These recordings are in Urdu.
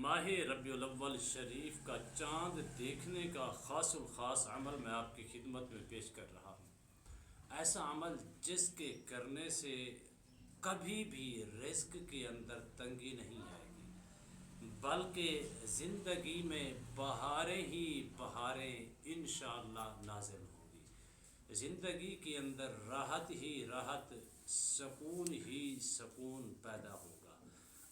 ماہ ربیع الاول شریف کا چاند دیکھنے کا خاص الخاص عمل میں آپ کی خدمت میں پیش کر رہا ہوں۔ ایسا عمل جس کے کرنے سے کبھی بھی رزق کے اندر تنگی نہیں آئے گی، بلکہ زندگی میں بہاریں ہی بہاریں انشاءاللہ نازل ہوں گی۔ زندگی کے اندر راحت ہی راحت، سکون ہی سکون پیدا ہوگا۔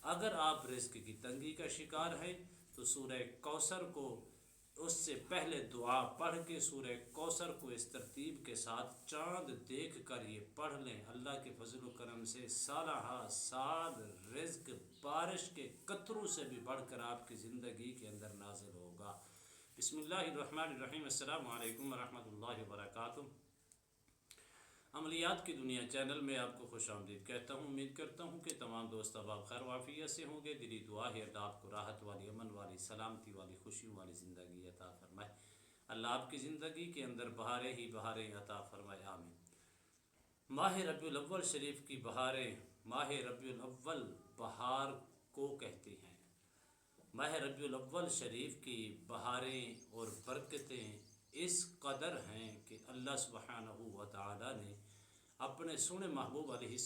اگر آپ رزق کی تنگی کا شکار ہیں تو سورہ کوثر کو اس سے پہلے دعا پڑھ کے سورہ کوثر کو اس ترتیب کے ساتھ چاند دیکھ کر یہ پڑھ لیں، اللہ کے فضل و کرم سے سالہ سال رزق بارش کے قطروں سے بھی بڑھ کر آپ کی زندگی کے اندر نازل ہوگا۔ بسم اللہ الرحمن الرحیم۔ السلام علیکم ورحمۃ اللہ وبرکاتہ۔ عملیات کی دنیا چینل میں آپ کو خوش آمدید کہتا ہوں۔ امید کرتا ہوں کہ تمام دوست احباب خیر وعافیت سے ہوں گے۔ دلی دعا ہے اللہ آپ کو راحت والی، امن والی، سلامتی والی، خوشیوں والی زندگی عطا فرمائے۔ اللہ آپ کی زندگی کے اندر بہاریں ہی بہاریں عطا فرمائے، آمین۔ ماہ ربیع الاول شریف کی بہاریں، ماہ ربیع الاول بہار کو کہتے ہیں۔ ماہ ربیع الاول شریف کی بہاریں اور برکتیں اس قدر ہیں کہ اللہ سبحانہ و تعالی نے اپنے سونے محبوب علیہ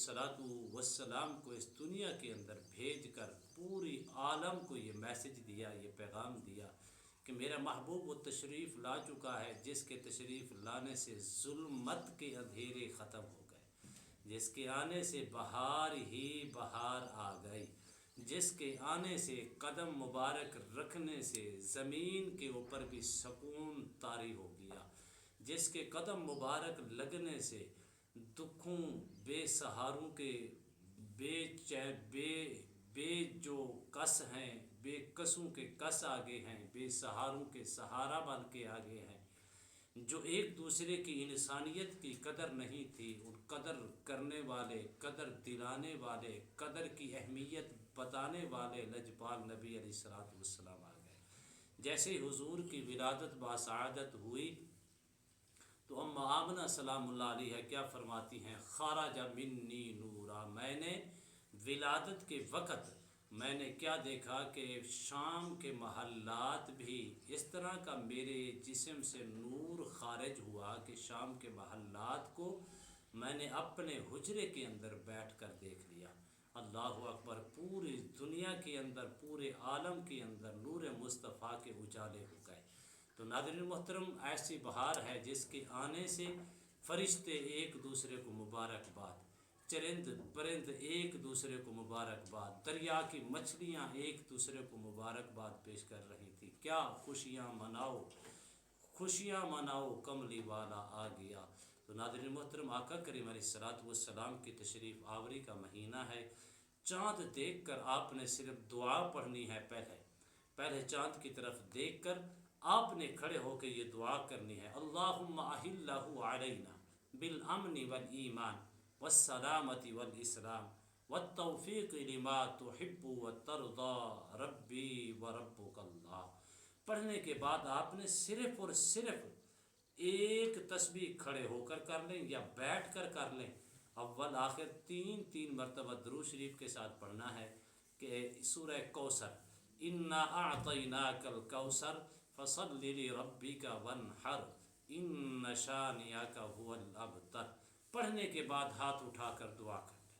السلام کو اس دنیا کے اندر بھیج کر پوری عالم کو یہ میسج دیا، یہ پیغام دیا کہ میرا محبوب وہ تشریف لا چکا ہے جس کے تشریف لانے سے ظلمت کے اندھیرے ختم ہو گئے، جس کے آنے سے بہار ہی بہار آ گئی، جس کے آنے سے قدم مبارک رکھنے سے زمین کے اوپر بھی سکون طاری ہو گیا، جس کے قدم مبارک لگنے سے دکھوں، بے سہاروں کے بے جو کس ہیں، بے کسوں کے کس آگے ہیں، بے سہاروں کے سہارا بن کے آگے ہیں، جو ایک دوسرے کی انسانیت کی قدر نہیں تھی، ان قدر کرنے والے، قدر دلانے والے، قدر کی اہمیت بتانے والے لجپال نبی علیہ السلام آ گئے۔ جیسے حضور کی ولادت باسعادت ہوئی تو ام آمنہ سلام اللہ علیہ کیا فرماتی ہیں؟ خرج منی نورا، میں نے ولادت کے وقت میں نے کیا دیکھا کہ شام کے محلات بھی اس طرح کا میرے جسم سے نور خارج ہوا کہ شام کے محلات کو میں نے اپنے حجرے کے اندر بیٹھ کر دیکھ لیا۔ اللہ اکبر! پوری دنیا کے اندر، پورے عالم کے اندر نور مصطفیٰ کے اجالے ہو گئے۔ تو ناظرین محترم، ایسی بہار ہے جس کے آنے سے فرشتے ایک دوسرے کو مبارکباد، چرند پرند ایک دوسرے کو مبارکباد، دریا کی مچھلیاں ایک دوسرے کو مبارکباد پیش کر رہی تھی۔ کیا خوشیاں مناؤ، خوشیاں مناؤ، کملی والا آ گیا۔ تو ناظرین محترم، آقا کریم علیہ السلام کی تشریف آوری کا مہینہ ہے۔ چاند دیکھ کر آپ نے صرف دعا پڑھنی ہے۔ پہلے چاند کی طرف دیکھ کر آپ نے کھڑے ہو کے یہ دعا کرنی ہے، اللہم احلہ علینا بالامن والایمان والسلامت والاسلام والتوفیق لما تحب وترضى ربی وربک اللہ۔ پڑھنے کے بعد آپ نے صرف اور صرف ایک تسبیح کھڑے ہو کر کر لیں یا بیٹھ کر کر لیں، اول آخر تین مرتبہ درود شریف کے ساتھ پڑھنا ہے کہ سورہ کوثر، انا اعطیناک الکوثر فصل لربک وانحر ان شانئک ھو الابتر۔ پڑھنے کے بعد ہاتھ اٹھا کر دعا کر لیں،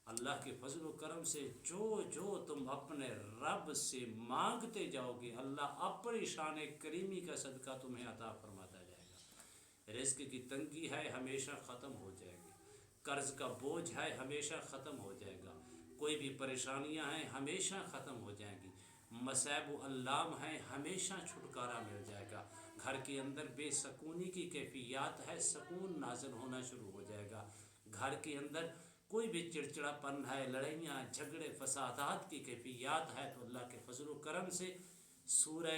اللہ کے فضل و کرم سے جو تم اپنے رب سے مانگتے جاؤ گے، اللہ اپنی شان کریمی کا صدقہ تمہیں عطا فرماتا جائے گا۔ رزق کی تنگی ہے، ہمیشہ ختم ہو جائے گی۔ قرض کا بوجھ ہے، ہمیشہ ختم ہو جائے گا۔ کوئی بھی پریشانیاں ہیں، ہمیشہ ختم ہو جائیں گی۔ مصائب و الام ہیں، ہمیشہ چھٹکارا مل جائے گا۔ گھر کے اندر بے سکونی کی کیفیات ہے، سکون نازل ہونا شروع ہو جائے گا۔ گھر کے اندر کوئی بھی چڑچڑا پن ہے، لڑائیاں، جھگڑے، فسادات کی کیفیات ہے، تو اللہ کے فضل و کرم سے سورہ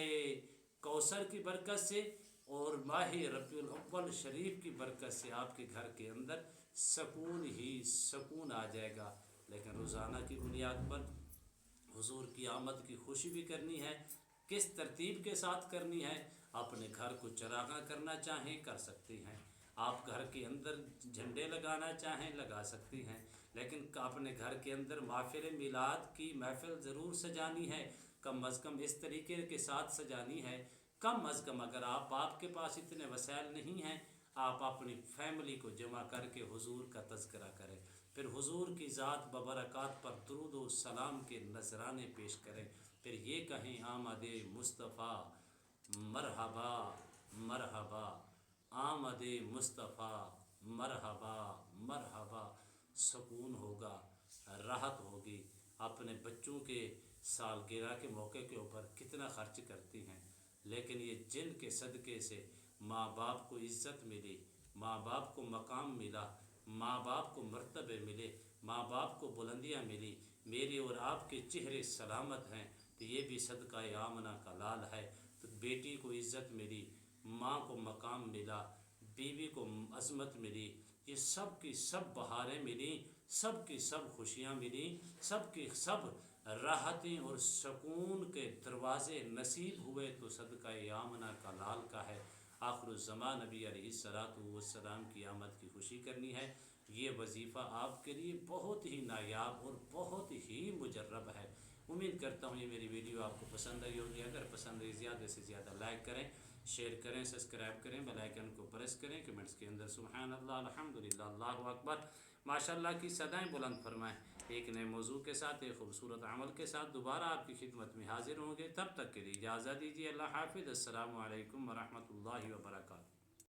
کوثر کی برکت سے اور ماہ ربیع الاول شریف کی برکت سے آپ کے گھر کے اندر سکون ہی سکون آ جائے گا۔ لیکن روزانہ کی بنیاد پر حضور کی آمد کی خوشی بھی کرنی ہے۔ کس ترتیب کے ساتھ کرنی ہے؟ اپنے گھر کو چراغاں کرنا چاہیں کر سکتی ہیں، آپ گھر کے اندر جھنڈے لگانا چاہیں لگا سکتی ہیں، لیکن اپنے گھر کے اندر محفل میلاد کی محفل ضرور سجانی ہے۔ کم از کم اس طریقے کے ساتھ سجانی ہے، کم از کم اگر آپ کے پاس اتنے وسائل نہیں ہیں، آپ اپنی فیملی کو جمع کر کے حضور کا تذکرہ کریں، پھر حضور کی ذات ببرکات پر درود و سلام کے نذرانے پیش کریں، پھر یہ کہیں آمد مصطفیٰ مرحبا مرحبا، آمد مصطفیٰ مرحبا مرحبا، سکون ہوگا، راحت ہوگی۔ اپنے بچوں کے سالگرہ کے موقع کے اوپر کتنا خرچ کرتی ہیں، لیکن یہ جن کے صدقے سے ماں باپ کو عزت ملی، ماں باپ کو مقام ملا، ماں باپ کو مرتبے ملے، ماں باپ کو بلندیاں ملی، میرے اور آپ کے چہرے سلامت ہیں، تو یہ بھی صدقہ آمنہ کا لال ہے۔ تو بیٹی کو عزت ملی، ماں کو مقام ملا، بیوی کو عظمت ملی، یہ سب کی سب بہاریں ملیں، سب کی سب خوشیاں ملیں، سب کی سب راحتیں اور سکون کے دروازے نصیب ہوئے، تو صدقہ آمنہ کا لال کا ہے۔ آخر الزمان نبی علیہ الصلاۃ والسلام کی آمد کی خوشی کرنی ہے۔ یہ وظیفہ آپ کے لیے بہت ہی نایاب اور بہت ہی مجرب ہے۔ امید کرتا ہوں یہ میری ویڈیو آپ کو پسند آئی ہوگی۔ اگر پسند آئی زیادہ سے زیادہ لائک کریں، شیئر کریں، سبسکرائب کریں، بیل آئیکن کو پریس کریں، کمنٹس کے اندر سبحان اللہ، الحمدللہ، اللہ اکبر، ماشاءاللہ کی صدائیں بلند فرمائیں۔ ایک نئے موضوع کے ساتھ، ایک خوبصورت عمل کے ساتھ دوبارہ آپ کی خدمت میں حاضر ہوں گے۔ تب تک کے لیے اجازت دیجیے، اللہ حافظ، السلام علیکم ورحمۃ اللہ وبرکاتہ۔